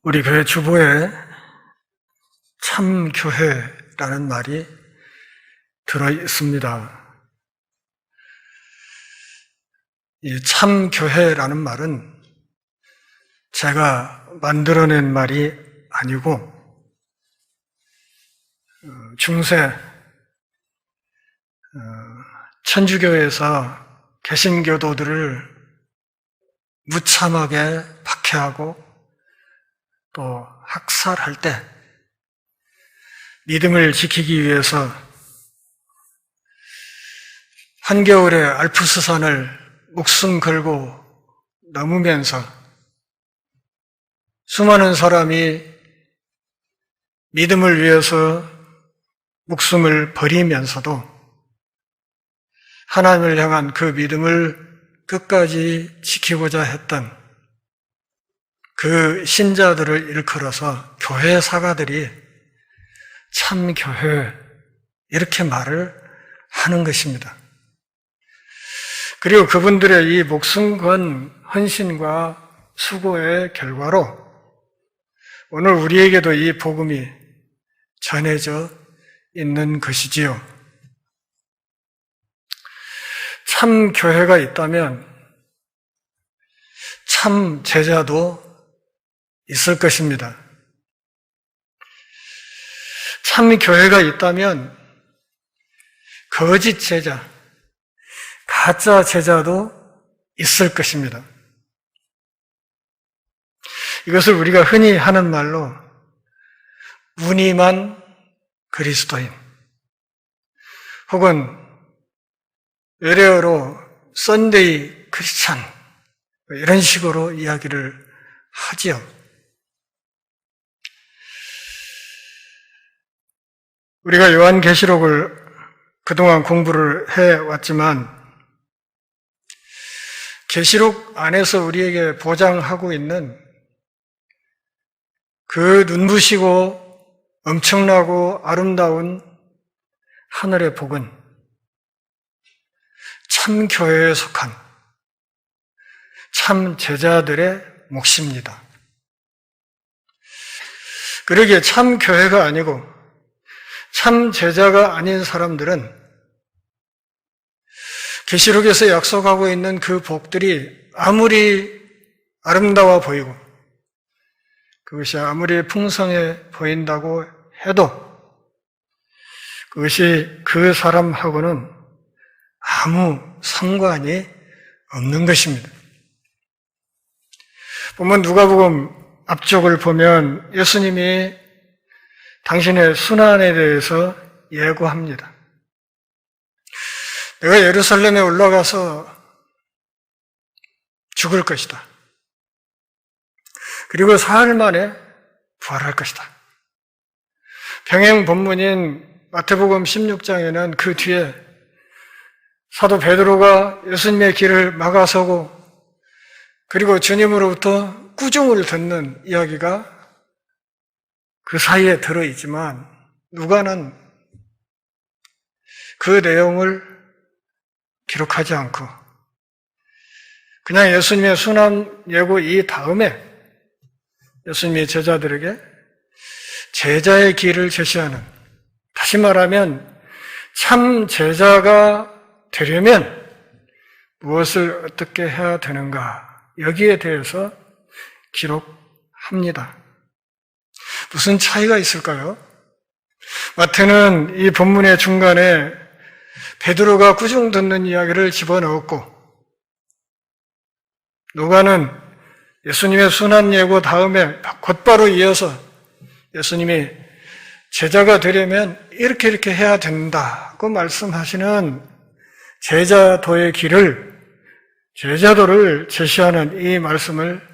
우리 교회 주보에 참교회라는 말이 들어 있습니다. 이 참교회라는 말은 제가 만들어낸 말이 아니고 중세 천주교에서 개신교도들을 무참하게 박해하고 또 학살할 때 믿음을 지키기 위해서 한겨울에 알프스산을 목숨 걸고 넘으면서 수많은 사람이 믿음을 위해서 목숨을 버리면서도 하나님을 향한 그 믿음을 끝까지 지키고자 했던 그 신자들을 일컬어서 교회 사가들이 참교회 이렇게 말을 하는 것입니다. 그리고 그분들의 이 목숨 건 헌신과 수고의 결과로 오늘 우리에게도 이 복음이 전해져 있는 것이지요. 참 교회가 있다면 참 제자도 있을 것입니다. 참 교회가 있다면 거짓 제자, 가짜 제자도 있을 것입니다. 이것을 우리가 흔히 하는 말로 무늬만 그리스도인 혹은 외래어로 썬데이 크리스찬 이런 식으로 이야기를 하지요. 우리가 요한계시록을 그동안 공부를 해왔지만 계시록 안에서 우리에게 보장하고 있는 그 눈부시고 엄청나고 아름다운 하늘의 복은 참 교회에 속한 참 제자들의 몫입니다. 그러기에 참 교회가 아니고 참 제자가 아닌 사람들은 계시록에서 약속하고 있는 그 복들이 아무리 아름다워 보이고 그것이 아무리 풍성해 보인다고 해도 그것이 그 사람하고는 아무 상관이 없는 것입니다. 보면 누가복음 앞쪽을 보면 예수님이 당신의 순환에 대해서 예고합니다. 내가 예루살렘에 올라가서 죽을 것이다. 그리고 사흘 만에 부활할 것이다. 병행 본문인 마태복음 16장에는 그 뒤에 사도 베드로가 예수님의 길을 막아서고 그리고 주님으로부터 꾸중을 듣는 이야기가 그 사이에 들어있지만 누가는 그 내용을 기록하지 않고 그냥 예수님의 순환 예고 이 다음에 예수님이 제자들에게 제자의 길을 제시하는, 다시 말하면 참 제자가 되려면 무엇을 어떻게 해야 되는가 여기에 대해서 기록합니다. 무슨 차이가 있을까요? 마태는 이 본문의 중간에 베드로가 꾸중 듣는 이야기를 집어넣었고 누가는 예수님의 순환 예고 다음에 곧바로 이어서 예수님이 제자가 되려면 이렇게 해야 된다고 말씀하시는 제자도의 길을, 제자도를 제시하는 이 말씀을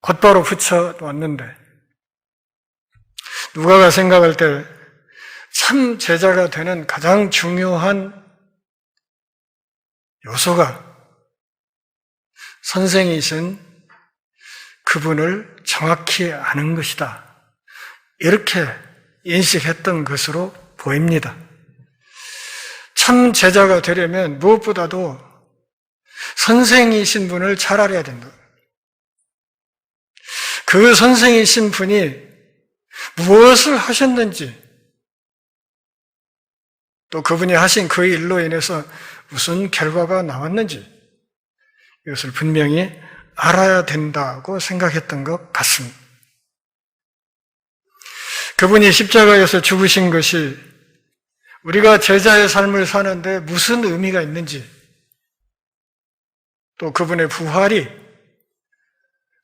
곧바로 붙여놨는데 누가가 생각할 때 참 제자가 되는 가장 중요한 요소가 선생이신 그분을 정확히 아는 것이다. 이렇게 인식했던 것으로 보입니다. 참 제자가 되려면 무엇보다도 선생이신 분을 잘 알아야 된다. 그 선생이신 분이 무엇을 하셨는지, 또 그분이 하신 그 일로 인해서 무슨 결과가 나왔는지 이것을 분명히 알아야 된다고 생각했던 것 같습니다. 그분이 십자가에서 죽으신 것이 우리가 제자의 삶을 사는데 무슨 의미가 있는지, 또 그분의 부활이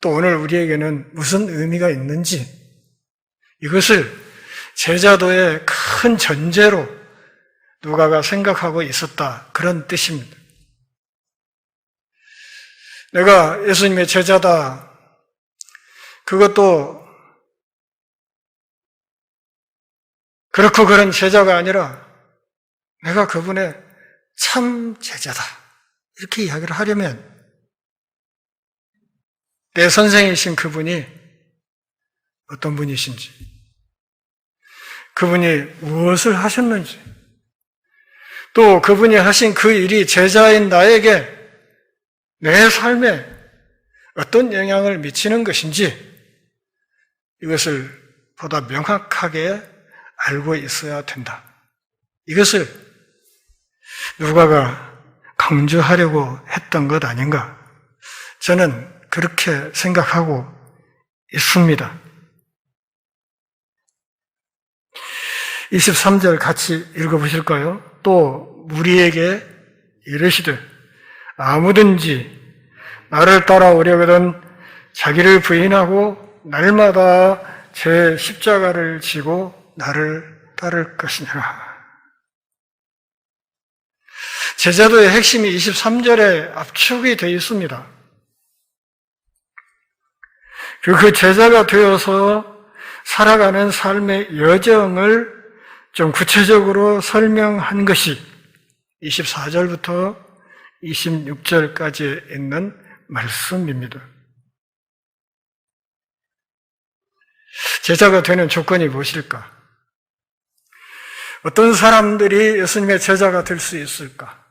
또 오늘 우리에게는 무슨 의미가 있는지, 이것을 제자도의 큰 전제로 누가가 생각하고 있었다, 그런 뜻입니다. 내가 예수님의 제자다, 그것도 그렇고 그런 제자가 아니라 내가 그분의 참 제자다, 이렇게 이야기를 하려면 내 선생이신 그분이 어떤 분이신지, 그분이 무엇을 하셨는지, 또 그분이 하신 그 일이 제자인 나에게 내 삶에 어떤 영향을 미치는 것인지, 이것을 보다 명확하게 알고 있어야 된다. 이것을 누가가 강조하려고 했던 것 아닌가, 저는 그렇게 생각하고 있습니다. 23절 같이 읽어보실까요? 또 무리에게 이르시되 아무든지 나를 따라오려거든 자기를 부인하고 날마다 제 십자가를 지고 나를 따를 것이니라. 제자도의 핵심이 23절에 압축이 되어 있습니다. 그 제자가 되어서 살아가는 삶의 여정을 좀 구체적으로 설명한 것이 24절부터 26절까지 있는 말씀입니다. 제자가 되는 조건이 무엇일까? 어떤 사람들이 예수님의 제자가 될 수 있을까?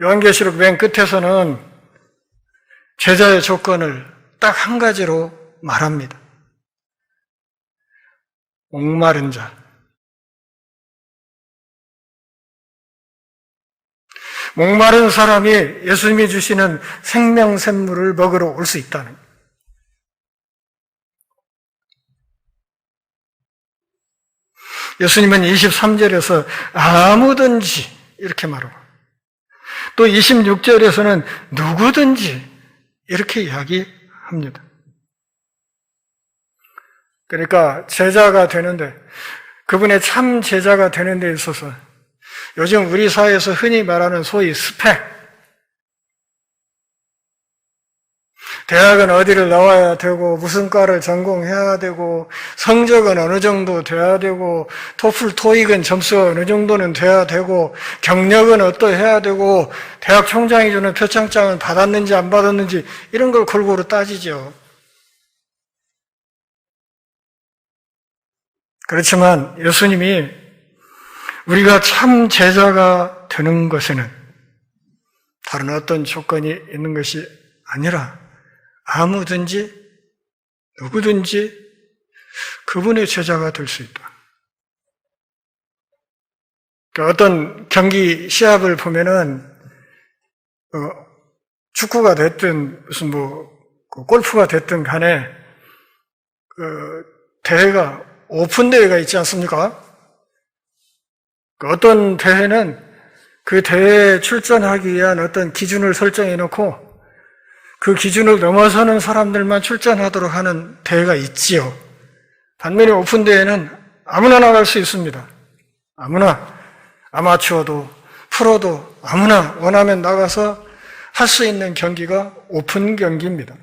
요한계시록 맨 끝에서는 제자의 조건을 딱 한 가지로 말합니다. 목마른 자. 목마른 사람이 예수님이 주시는 생명샘물을 먹으러 올 수 있다는 거예요. 예수님은 23절에서 아무든지 이렇게 말하고, 또 26절에서는 누구든지 이렇게 이야기합니다. 그러니까 제자가 되는데, 그분의 참 제자가 되는 데 있어서 요즘 우리 사회에서 흔히 말하는 소위 스펙, 대학은 어디를 나와야 되고 무슨 과를 전공해야 되고 성적은 어느 정도 돼야 되고 토플, 토익은 점수가 어느 정도는 돼야 되고 경력은 어떠해야 되고 대학 총장이 주는 표창장은 받았는지 안 받았는지 이런 걸 골고루 따지죠. 그렇지만 예수님이 우리가 참 제자가 되는 것에는 다른 어떤 조건이 있는 것이 아니라 아무든지 누구든지 그분의 제자가 될 수 있다. 그러니까 어떤 경기 시합을 보면은 축구가 됐든 무슨 골프가 됐든 간에 대회가 오픈 대회가 있지 않습니까? 어떤 대회는 그 대회에 출전하기 위한 어떤 기준을 설정해 놓고 그 기준을 넘어서는 사람들만 출전하도록 하는 대회가 있지요. 반면에 오픈 대회는 아무나 나갈 수 있습니다. 아무나, 아마추어도 프로도 아무나 원하면 나가서 할 수 있는 경기가 오픈 경기입니다.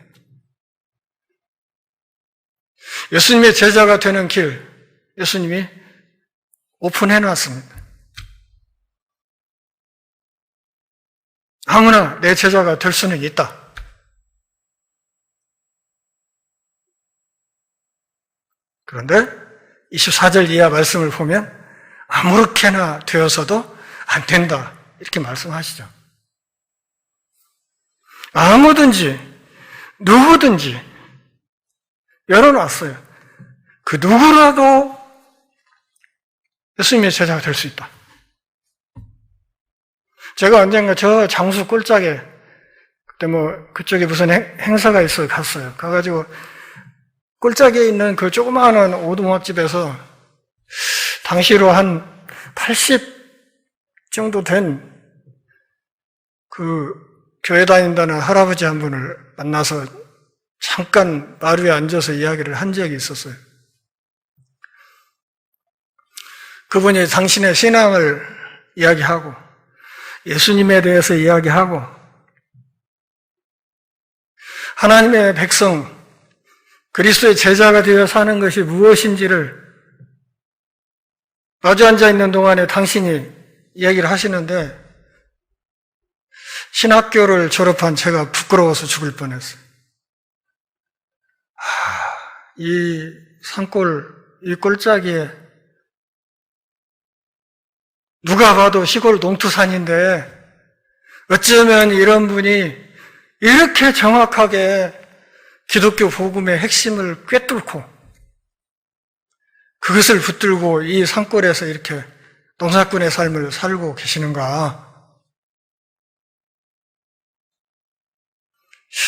예수님의 제자가 되는 길, 예수님이 오픈해 놨습니다. 아무나 내 제자가 될 수는 있다. 그런데 24절 이하 말씀을 보면 아무렇게나 되어서도 안 된다, 이렇게 말씀하시죠. 아무든지 누구든지 열어놨어요. 그 누구라도 예수님의 제자가 될 수 있다. 제가 언젠가 저 장수 꼴짝에 그때 그쪽에 무슨 행사가 있어서 갔어요. 가가지고 꼴짝에 있는 그 조그마한 오두막집에서 당시로 한 80 정도 된 그 교회 다닌다는 할아버지 한 분을 만나서 잠깐 마루에 앉아서 이야기를 한 적이 있었어요. 그분이 당신의 신앙을 이야기하고 예수님에 대해서 이야기하고 하나님의 백성, 그리스도의 제자가 되어 사는 것이 무엇인지를 마주 앉아 있는 동안에 당신이 이야기를 하시는데 신학교를 졸업한 제가 부끄러워서 죽을 뻔했어요. 이 산골, 이 꼴짜기에 누가 봐도 시골 농투산인데 어쩌면 이런 분이 이렇게 정확하게 기독교 복음의 핵심을 꿰뚫고 그것을 붙들고 이 산골에서 이렇게 농사꾼의 삶을 살고 계시는가?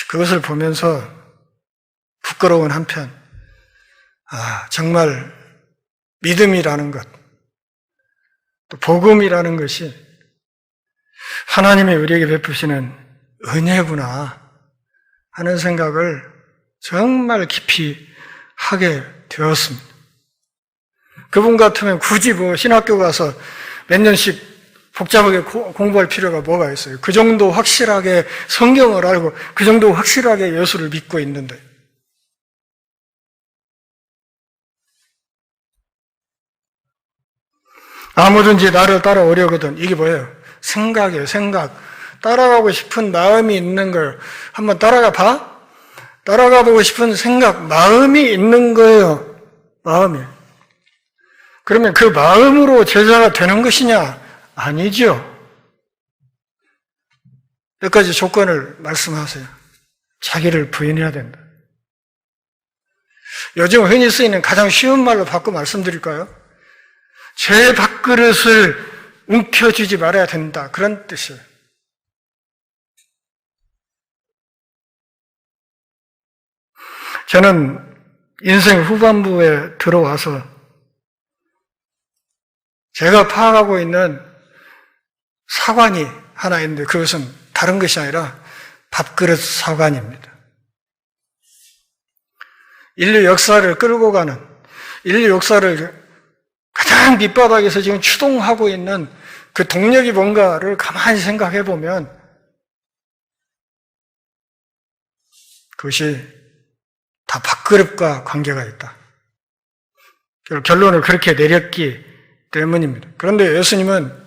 그것을 보면서 부끄러운 한편, 정말 믿음이라는 것, 또 복음이라는 것이 하나님이 우리에게 베푸시는 은혜구나 하는 생각을 정말 깊이 하게 되었습니다. 그분 같으면 굳이 신학교 가서 몇 년씩 복잡하게 공부할 필요가 뭐가 있어요? 그 정도 확실하게 성경을 알고 그 정도 확실하게 예수를 믿고 있는데 아무든지 나를 따라오려거든. 이게 뭐예요? 생각이에요. 생각. 따라가고 싶은 마음이 있는 걸 한번 따라가 봐? 따라가 보고 싶은 생각, 마음이 있는 거예요. 마음이. 그러면 그 마음으로 제자가 되는 것이냐? 아니죠. 몇 가지 조건을 말씀하세요. 자기를 부인해야 된다. 요즘 흔히 쓰이는 가장 쉬운 말로 바꿔 말씀드릴까요? 제 밥그릇을 움켜쥐지 말아야 된다. 그런 뜻이에요. 저는 인생 후반부에 들어와서 제가 파악하고 있는 사관이 하나 있는데 그것은 다른 것이 아니라 밥그릇 사관입니다. 인류 역사를 끌고 가는, 인류 역사를 가장 밑바닥에서 지금 추동하고 있는 그 동력이 뭔가를 가만히 생각해 보면 그것이 다 밥그릇과 관계가 있다. 결론을 그렇게 내렸기 때문입니다. 그런데 예수님은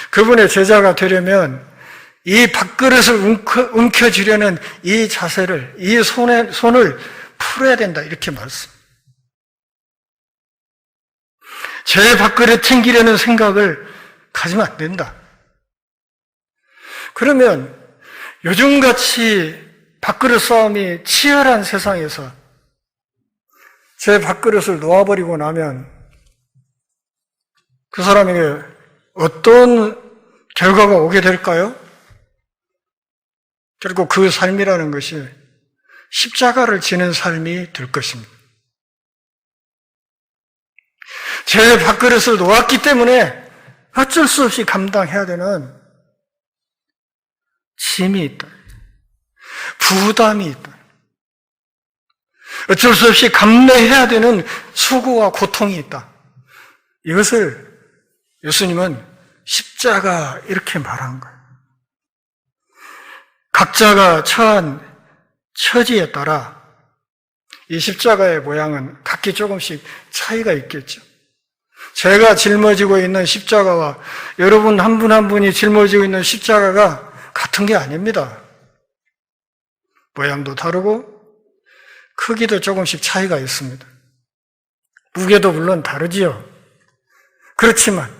그분의 제자가 되려면 이 밥그릇을 움켜쥐려는 이 자세를, 이 손을 풀어야 된다. 이렇게 말씀. 제 밥그릇 챙기려는 생각을 가지면 안 된다. 그러면 요즘같이 밥그릇 싸움이 치열한 세상에서 제 밥그릇을 놓아버리고 나면 그 사람에게 어떤 결과가 오게 될까요? 결국 그 삶이라는 것이 십자가를 지는 삶이 될 것입니다. 제 밥그릇을 놓았기 때문에 어쩔 수 없이 감당해야 되는 짐이 있다. 부담이 있다. 어쩔 수 없이 감내해야 되는 수고와 고통이 있다. 이것을 예수님은 십자가 이렇게 말한 거예요. 각자가 처한 처지에 따라 이 십자가의 모양은 각기 조금씩 차이가 있겠죠. 제가 짊어지고 있는 십자가와 여러분 한 분 한 분이 짊어지고 있는 십자가가 같은 게 아닙니다. 모양도 다르고 크기도 조금씩 차이가 있습니다. 무게도 물론 다르지요. 그렇지만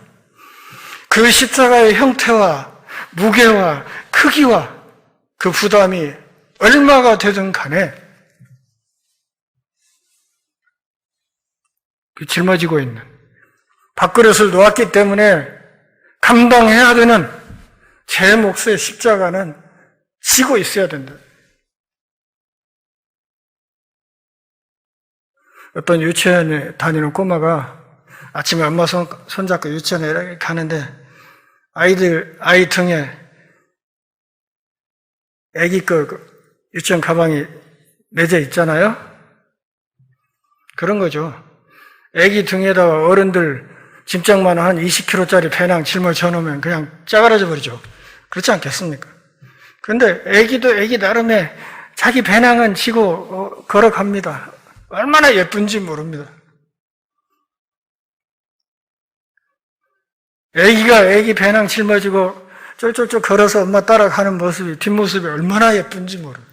그 십자가의 형태와 무게와 크기와 그 부담이 얼마가 되든 간에 짊어지고 있는 밥그릇을 놓았기 때문에 감당해야 되는 제 몫의 십자가는 지고 있어야 된다. 어떤 유치원에 다니는 꼬마가 아침에 엄마 손잡고 유치원에 가는데 아이 등에 애기 유치원 가방이 매져 있잖아요? 그런 거죠. 애기 등에다가 어른들 짐짝만 한 20kg짜리 배낭 짊어져 놓으면 그냥 짜그라져 버리죠. 그렇지 않겠습니까? 그런데 애기도 애기 나름의 자기 배낭은 지고 걸어갑니다. 얼마나 예쁜지 모릅니다. 애기가 애기 배낭 짊어지고 쫄쫄쫄 걸어서 엄마 따라가는 모습이, 뒷모습이 얼마나 예쁜지 모릅니다.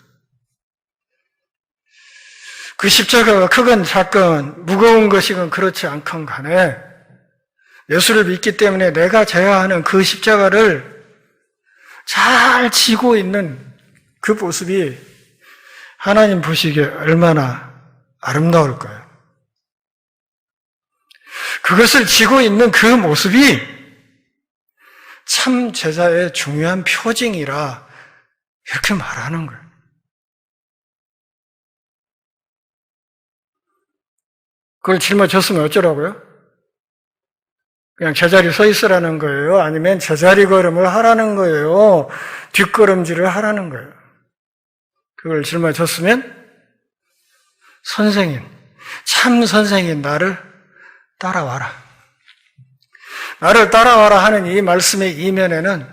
그 십자가가 크건 작건 무거운 것이건 그렇지 않건 간에 예수를 믿기 때문에 내가 져야 하는 그 십자가를 잘 지고 있는 그 모습이 하나님 보시기에 얼마나 아름다울까요? 그것을 지고 있는 그 모습이 참 제자의 중요한 표징이라 이렇게 말하는 거예요. 그걸 짊어졌으면 어쩌라고요? 그냥 제자리 서 있으라는 거예요? 아니면 제자리 걸음을 하라는 거예요? 뒷걸음질을 하라는 거예요? 그걸 짊어졌으면 선생님, 참 선생님 나를 따라와라. 나를 따라와라 하는 이 말씀의 이면에는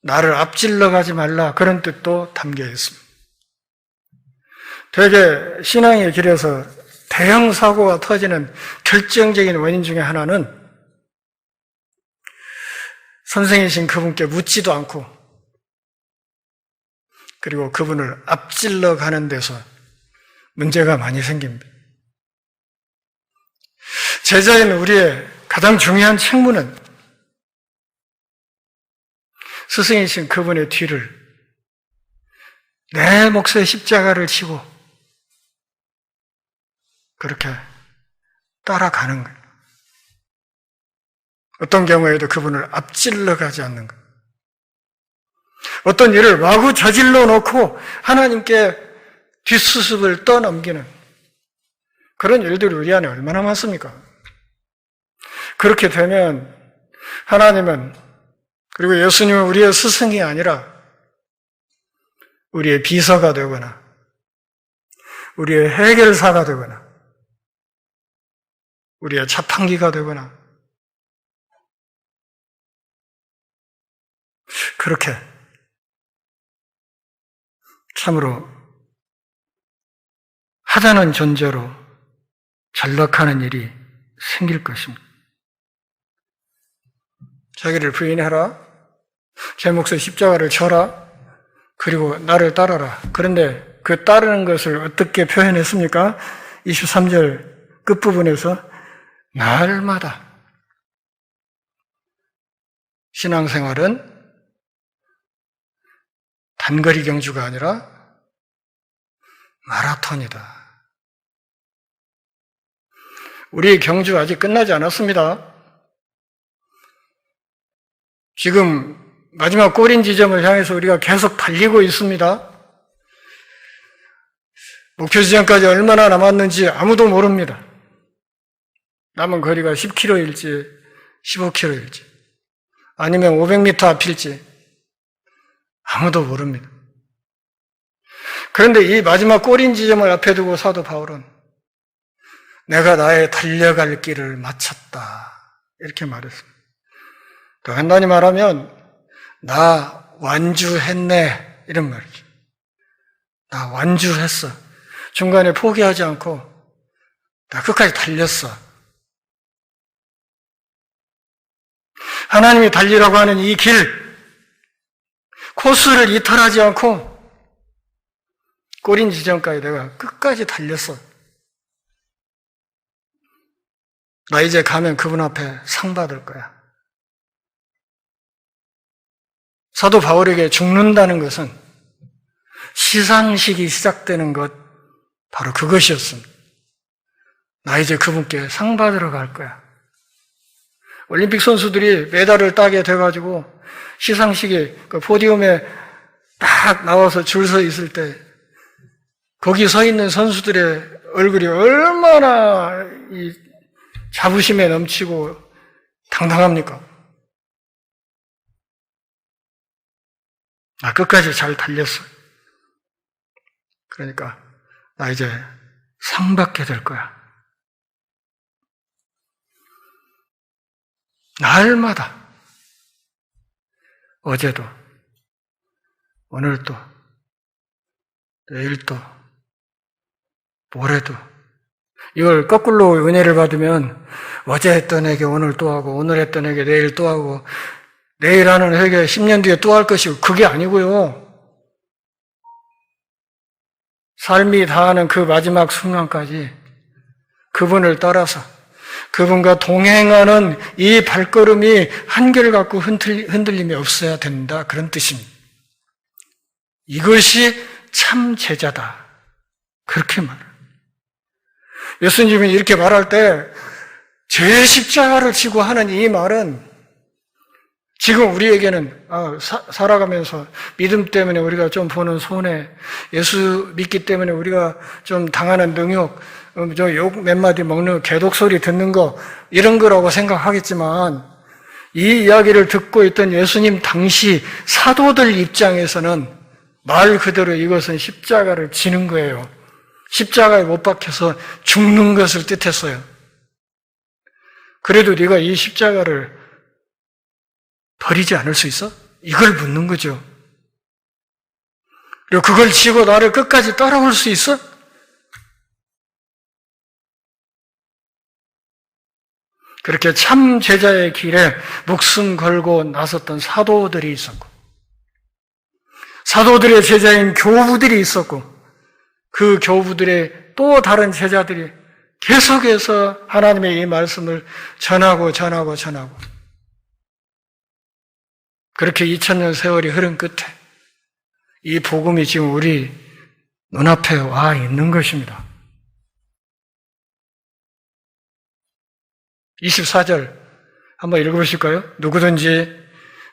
나를 앞질러 가지 말라 그런 뜻도 담겨 있습니다. 되게 신앙의 길에서 대형 사고가 터지는 결정적인 원인 중에 하나는 선생이신 그분께 묻지도 않고 그리고 그분을 앞질러 가는 데서 문제가 많이 생깁니다. 제자인 우리의 가장 중요한 책무는 스승이신 그분의 뒤를 내 몫의 십자가를 지고 그렇게 따라가는 거예요. 어떤 경우에도 그분을 앞질러 가지 않는 거예요. 어떤 일을 마구 저질러 놓고 하나님께 뒷수습을 떠넘기는 그런 일들이 우리 안에 얼마나 많습니까? 그렇게 되면 하나님은 그리고 예수님은 우리의 스승이 아니라 우리의 비서가 되거나 우리의 해결사가 되거나 우리의 자판기가 되거나 그렇게 참으로 하찮은 존재로 전락하는 일이 생길 것입니다. 자기를 부인해라. 제 몫의 십자가를 져라. 그리고 나를 따라라. 그런데 그 따르는 것을 어떻게 표현했습니까? 23절 끝부분에서 날마다 신앙생활은 단거리 경주가 아니라 마라톤이다. 우리의 경주 아직 끝나지 않았습니다. 지금 마지막 골인 지점을 향해서 우리가 계속 달리고 있습니다. 목표 지점까지 얼마나 남았는지 아무도 모릅니다. 남은 거리가 10km일지 15km일지 아니면 500m 앞일지 아무도 모릅니다. 그런데 이 마지막 골인 지점을 앞에 두고 사도 바울은 내가 나의 달려갈 길을 마쳤다 이렇게 말했습니다. 더 간단히 말하면 나 완주했네 이런 말이죠. 나 완주했어. 중간에 포기하지 않고 나 끝까지 달렸어. 하나님이 달리라고 하는 이 길, 코스를 이탈하지 않고 골인 지점까지 내가 끝까지 달렸어. 나 이제 가면 그분 앞에 상 받을 거야. 사도 바울에게 죽는다는 것은 시상식이 시작되는 것, 바로 그것이었습니다. 나 이제 그분께 상 받으러 갈 거야. 올림픽 선수들이 메달을 따게 돼가지고 시상식에 그 포디움에 딱 나와서 줄 서 있을 때 거기 서 있는 선수들의 얼굴이 얼마나 이 자부심에 넘치고 당당합니까? 나 끝까지 잘 달렸어. 그러니까 나 이제 상 받게 될 거야. 날마다 어제도 오늘도 내일도 모레도 이걸 거꾸로 은혜를 받으면 어제 했던 회개 오늘 또 하고 오늘 했던 회개 내일 또 하고 내일 하는 회개 10년 뒤에 또 할 것이고 그게 아니고요. 삶이 다하는 그 마지막 순간까지 그분을 따라서 그분과 동행하는 이 발걸음이 한결같고 흔들림이 없어야 된다. 그런 뜻입니다. 이것이 참 제자다. 그렇게 말해요. 예수님이 이렇게 말할 때 제 십자가를 지고 하는 이 말은 지금 우리에게는 살아가면서 믿음 때문에 우리가 좀 보는 손해, 예수 믿기 때문에 우리가 좀 당하는 능욕, 저 욕 몇 마디 먹는 개독 소리 듣는 거 이런 거라고 생각하겠지만 이 이야기를 듣고 있던 예수님 당시 사도들 입장에서는 말 그대로 이것은 십자가를 지는 거예요. 십자가에 못 박혀서 죽는 것을 뜻했어요. 그래도 네가 이 십자가를 버리지 않을 수 있어? 이걸 묻는 거죠. 그리고 그걸 지고 나를 끝까지 따라올 수 있어? 그렇게 참 제자의 길에 목숨 걸고 나섰던 사도들이 있었고 사도들의 제자인 교부들이 있었고 그 교부들의 또 다른 제자들이 계속해서 하나님의 이 말씀을 전하고 그렇게 2000년 세월이 흐른 끝에 이 복음이 지금 우리 눈앞에 와 있는 것입니다. 24절 한번 읽어보실까요? 누구든지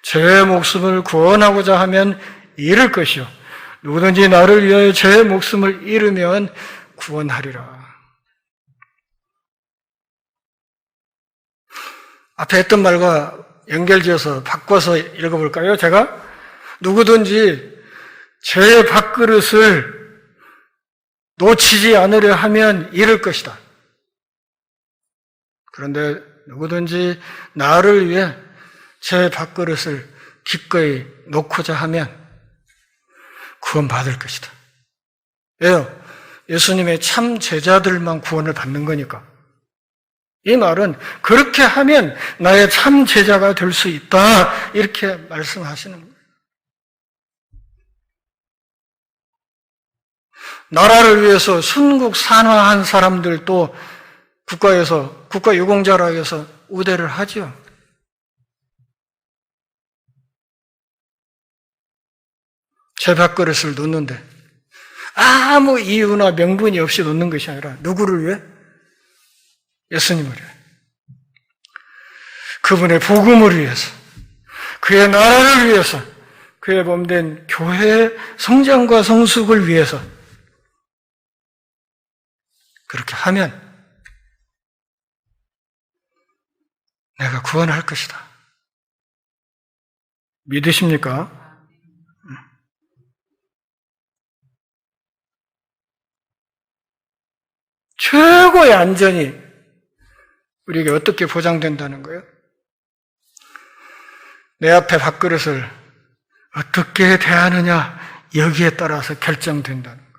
제 목숨을 구원하고자 하면 잃을 것이요 누구든지 나를 위하여 제 목숨을 잃으면 구원하리라. 앞에 했던 말과 연결지어서 바꿔서 읽어볼까요? 제가 누구든지 제 밥그릇을 놓치지 않으려 하면 잃을 것이다. 그런데 누구든지 나를 위해 제 밥그릇을 기꺼이 놓고자 하면 구원받을 것이다. 왜요? 예수님의 참 제자들만 구원을 받는 거니까. 이 말은 그렇게 하면 나의 참 제자가 될 수 있다. 이렇게 말씀하시는 거예요. 나라를 위해서 순국산화한 사람들도 국가에서 국가유공자라 해서 우대를 하죠. 제 밥그릇을 놓는데 아무 이유나 명분이 없이 놓는 것이 아니라 누구를 위해? 예수님을 위해. 그분의 복음을 위해서, 그의 나라를 위해서, 그의 몸된 교회의 성장과 성숙을 위해서 그렇게 하면 내가 구원할 것이다. 믿으십니까? 최고의 안전이 우리에게 어떻게 보장된다는 거예요? 내 앞에 밥그릇을 어떻게 대하느냐 여기에 따라서 결정된다는 거예요.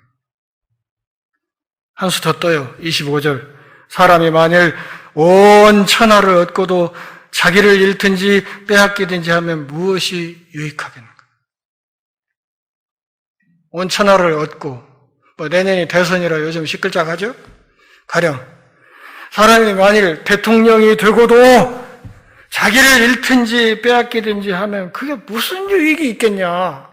한 수 더 떠요. 25절. 사람이 만일 온 천하를 얻고도 자기를 잃든지 빼앗기든지 하면 무엇이 유익하겠는가? 온 천하를 얻고 내년이 대선이라 요즘 시끌짝하죠? 가령 사람이 만일 대통령이 되고도 자기를 잃든지 빼앗기든지 하면 그게 무슨 유익이 있겠냐?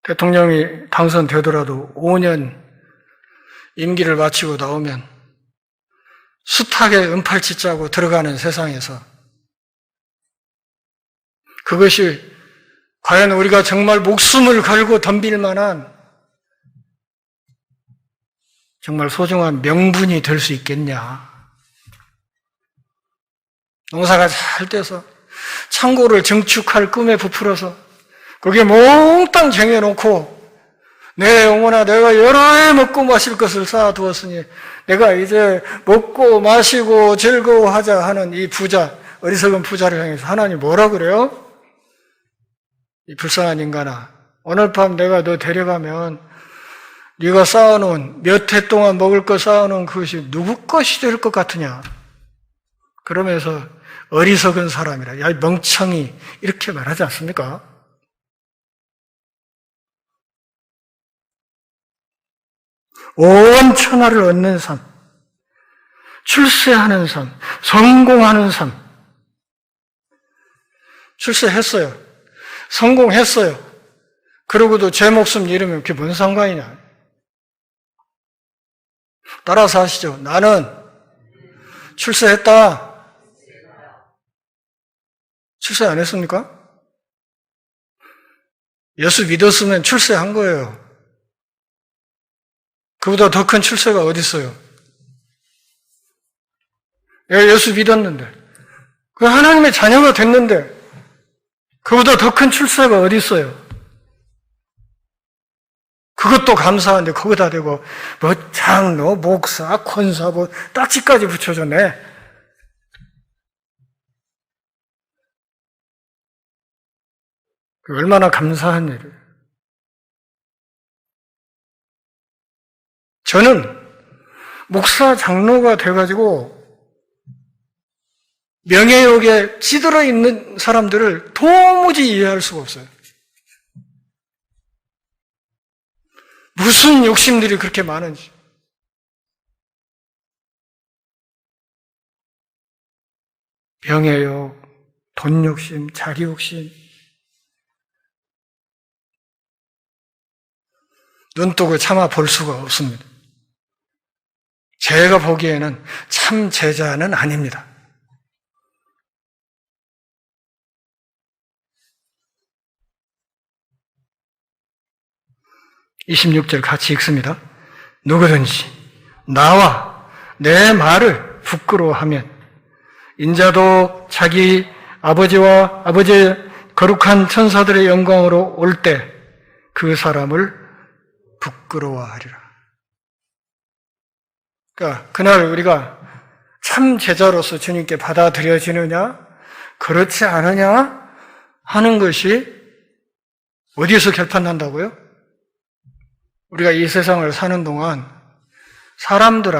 대통령이 당선되더라도 5년 임기를 마치고 나오면 숱하게 은팔찌 짜고 들어가는 세상에서 그것이 과연 우리가 정말 목숨을 걸고 덤빌 만한 정말 소중한 명분이 될 수 있겠냐. 농사가 잘 돼서 창고를 증축할 꿈에 부풀어서 거기에 몽땅 쟁여놓고 내 영혼아 내가 여러 해 먹고 마실 것을 쌓아두었으니 내가 이제 먹고 마시고 즐거워하자 하는 이 부자, 어리석은 부자를 향해서 하나님 뭐라 그래요? 이 불쌍한 인간아, 오늘 밤 내가 너 데려가면 네가 쌓아놓은 몇 해 동안 먹을 거 쌓아놓은 그것이 누구 것이 될 것 같으냐? 그러면서 어리석은 사람이라, 야, 멍청이 이렇게 말하지 않습니까? 온 천하를 얻는 삶, 출세하는 삶, 성공하는 삶. 출세했어요. 성공했어요. 그러고도 제 목숨 잃으면 그게 뭔 상관이냐? 따라서 하시죠. 나는 출세했다. 출세 안 했습니까? 예수 믿었으면 출세한 거예요. 그보다 더 큰 출세가 어디 있어요? 내가 예수 믿었는데, 그 하나님의 자녀가 됐는데, 그보다 더 큰 출세가 어디 있어요? 그것도 감사한데 거기다 대고 뭐 장로, 목사, 권사, 뭐 딱지까지 붙여줬네. 얼마나 감사한 일이에요. 저는 목사, 장로가 돼가지고 명예욕에 찌들어 있는 사람들을 도무지 이해할 수가 없어요. 무슨 욕심들이 그렇게 많은지. 명예욕, 돈 욕심, 자기 욕심. 눈뜨고 참아 볼 수가 없습니다. 제가 보기에는 참 제자는 아닙니다. 26절 같이 읽습니다. 누구든지 나와 내 말을 부끄러워하면 인자도 자기 아버지와 아버지의 거룩한 천사들의 영광으로 올 때 그 사람을 부끄러워하리라. 그러니까 그날 우리가 참 제자로서 주님께 받아들여지느냐 그렇지 않으냐 하는 것이 어디에서 결판난다고요? 우리가 이 세상을 사는 동안 사람들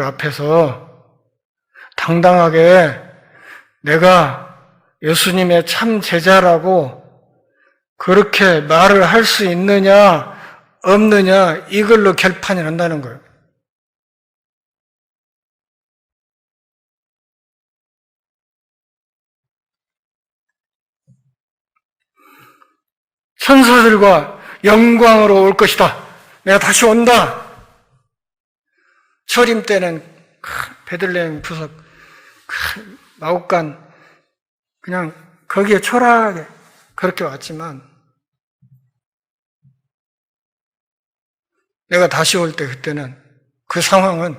앞에서 당당하게 내가 예수님의 참 제자라고 그렇게 말을 할 수 있느냐 없느냐 이걸로 결판이 난다는 거예요. 천사들과 영광으로 올 것이다. 내가 다시 온다. 철임 때는 베들레헴 부석 마옥간 그냥 거기에 초라하게 그렇게 왔지만 내가 다시 올 때 그때는 그 상황은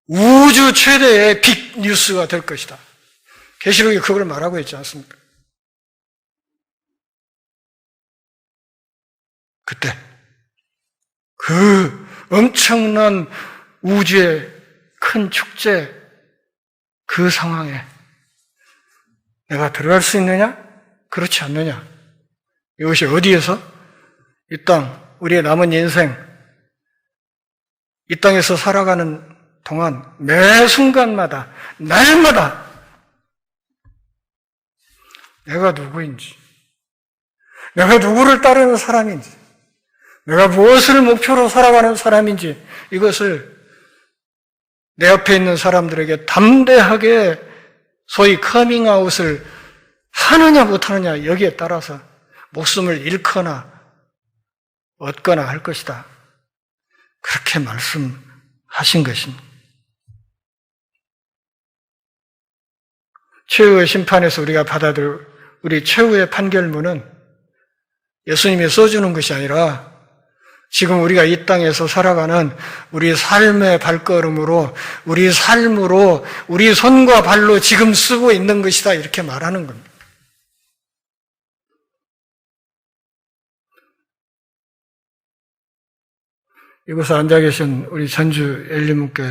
우주 최대의 빅 뉴스가 될 것이다. 계시록이 그걸 말하고 있지 않습니까? 그때 그 엄청난 우주의 큰 축제 그 상황에 내가 들어갈 수 있느냐? 그렇지 않느냐? 이것이 어디에서? 이 땅, 우리의 남은 인생, 이 땅에서 살아가는 동안 매 순간마다, 날마다 내가 누구인지, 내가 누구를 따르는 사람인지, 내가 무엇을 목표로 살아가는 사람인지 이것을 내 옆에 있는 사람들에게 담대하게 소위 커밍아웃을 하느냐 못하느냐 여기에 따라서 목숨을 잃거나 얻거나 할 것이다. 그렇게 말씀하신 것입니다. 최후의 심판에서 우리가 받아들 우리 최후의 판결문은 예수님이 써주는 것이 아니라 지금 우리가 이 땅에서 살아가는 우리 삶의 발걸음으로 우리 삶으로 우리 손과 발로 지금 쓰고 있는 것이다 이렇게 말하는 겁니다. 이곳에 앉아 계신 우리 전주 엘리문교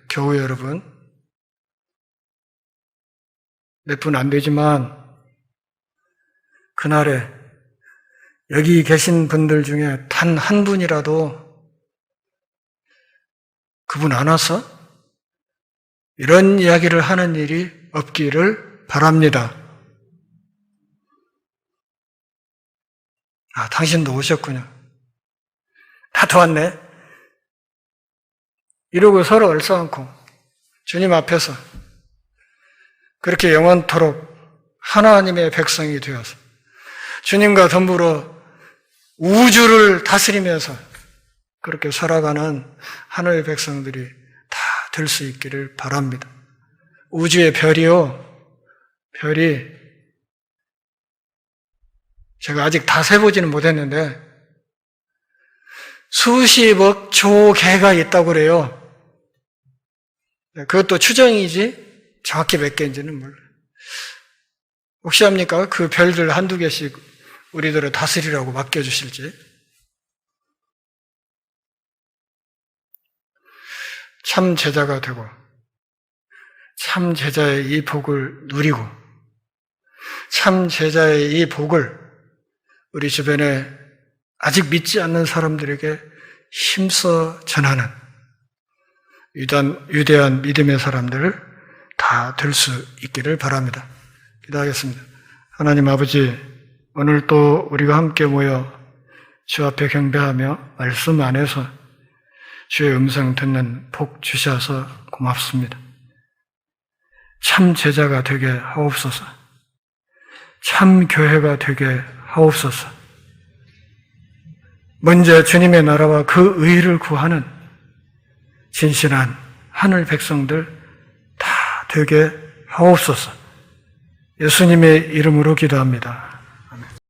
교우 여러분, 몇 분 안 되지만 그날에 여기 계신 분들 중에 단 한 분이라도 그분 안 와서 이런 이야기를 하는 일이 없기를 바랍니다. 아, 당신도 오셨군요. 나도 왔네. 이러고 서로 얼싸안고 주님 앞에서 그렇게 영원토록 하나님의 백성이 되어서 주님과 더불어 우주를 다스리면서 그렇게 살아가는 하나님의 백성들이 다 될 수 있기를 바랍니다. 우주의 별이요, 별이 제가 아직 다 세보지는 못했는데 수십억 조 개가 있다고 그래요. 그것도 추정이지 정확히 몇 개인지는 몰라요. 혹시 합니까? 그 별들 한두 개씩 우리들을 다스리라고 맡겨주실지. 참 제자가 되고 참 제자의 이 복을 누리고 참 제자의 이 복을 우리 주변에 아직 믿지 않는 사람들에게 힘써 전하는 위대한 믿음의 사람들을 다 될 수 있기를 바랍니다. 기도하겠습니다. 하나님 아버지, 오늘 또 우리가 함께 모여 주 앞에 경배하며 말씀 안에서 주의 음성 듣는 복 주셔서 고맙습니다. 참 제자가 되게 하옵소서. 참 교회가 되게 하옵소서. 먼저 주님의 나라와 그 의를 구하는 진실한 하늘 백성들 다 되게 하옵소서. 예수님의 이름으로 기도합니다.